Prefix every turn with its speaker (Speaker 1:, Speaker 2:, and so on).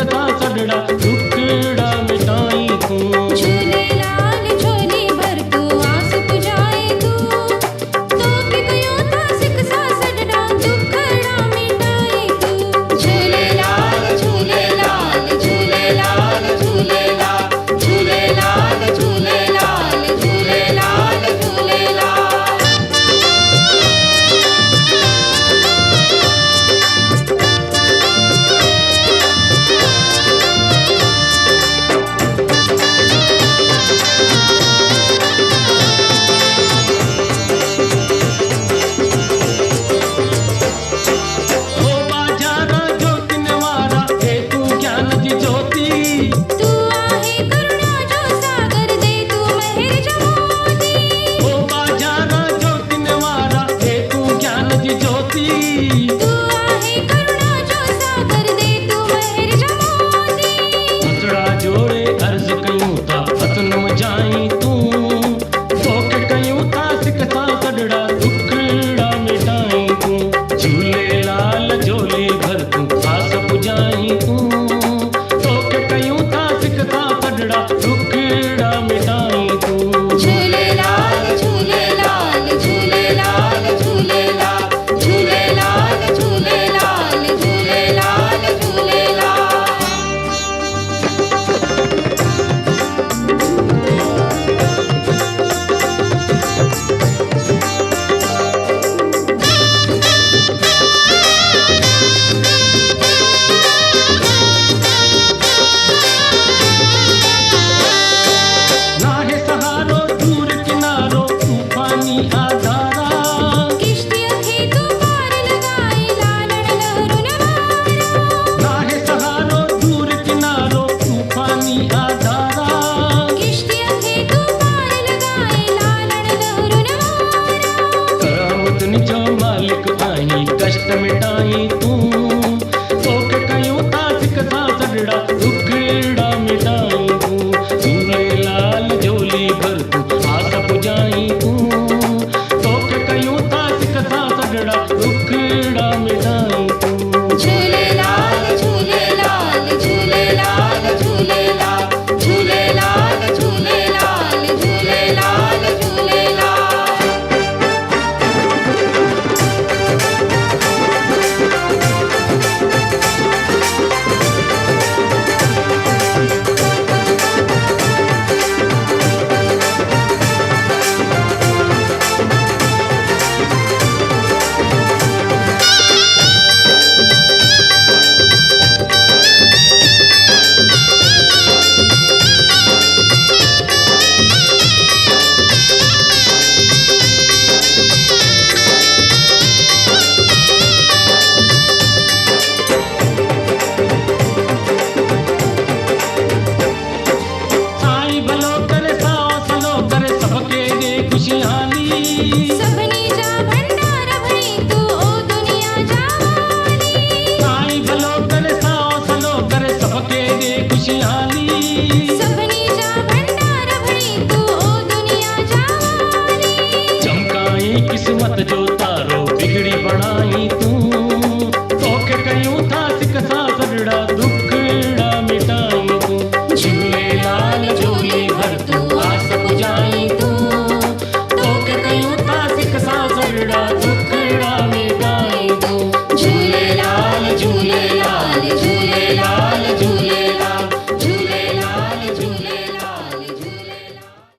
Speaker 1: सिकता सगड़ा दुखड़ा मिटाई तू।
Speaker 2: झूलेलाल झोली भर तू आस पुजाए तू, तो के कयो था सिकसा सगड़ा दुखड़ा मिटाए तू। झूलेलाल झूलेलाल झूलेलाल झूलेलाल झूलेलाल झूलेलाल झूलेलाल झूलेलाल।
Speaker 1: ओ बाजारा ज्योतिन वारा हे तू ज्ञान जी ज्योति।
Speaker 2: तू आहे करुणा जो सागर दे तू मेहर जमोती।
Speaker 1: ओ बाजारा ज्योतिन वारा हे तू ज्ञान जी ज्योति।
Speaker 2: तू आहे करुणा जो सागर दे तू मेहर जमोती।
Speaker 1: हथड़ा जोड़े अर्ज कयूं था हथन जाई तू, तोखे कयूं था सिकता सगड़ा दुखड़ा मिटाई तू। झूलेलाल झोली भर तू आस पुजाई तू, तोखे कयूं था सिकता सगड़ा दुखड़ा मिटाई तू।
Speaker 2: झूलेलाल झूलेलाल झूलेलाल झूलेलाल झूलेलाल झूलेलाल झूलेलाल झूलेलाल।
Speaker 1: नाहे सहारो दूर किनारो तूफानी आधारा।
Speaker 2: किश्तियाँ थे तू पार लगाए लालड़ लहरू नवारा।
Speaker 1: नाहे सहारो दूर किनारो तूफानी आधारा।
Speaker 2: किश्तियाँ थे तू पार लगाए लालड़ लहरू नवारा।
Speaker 1: करामत निजो मालिक आई कष्ट मिटाई तू, तोखे कयूं था सिकता सगड़ा दुखड़ा मिटाई तू। झूलेलाल झोली भर तू आस पुजाई तू, तोखे कयूं था सिकता सगड़ा दुखड़ा मिटाई तू।
Speaker 2: झूलेलाल झूलेलाल झूलेलाल झूलेलाल झूलेलाल झूलेलाल झूलेलाल झूलेलाल।
Speaker 1: साईं भलो करे साओ सलो करे सबके दे खुशहाली।
Speaker 2: सबनी जा भंडार भरी तू ओ दुनिया जावानी।
Speaker 1: साईं भलो करे साओ सलो करे सबके दे खुशहाली।
Speaker 2: सबनी जा भंडार भरी तू ओ दुनिया जावानी।
Speaker 1: चमकाई किस्म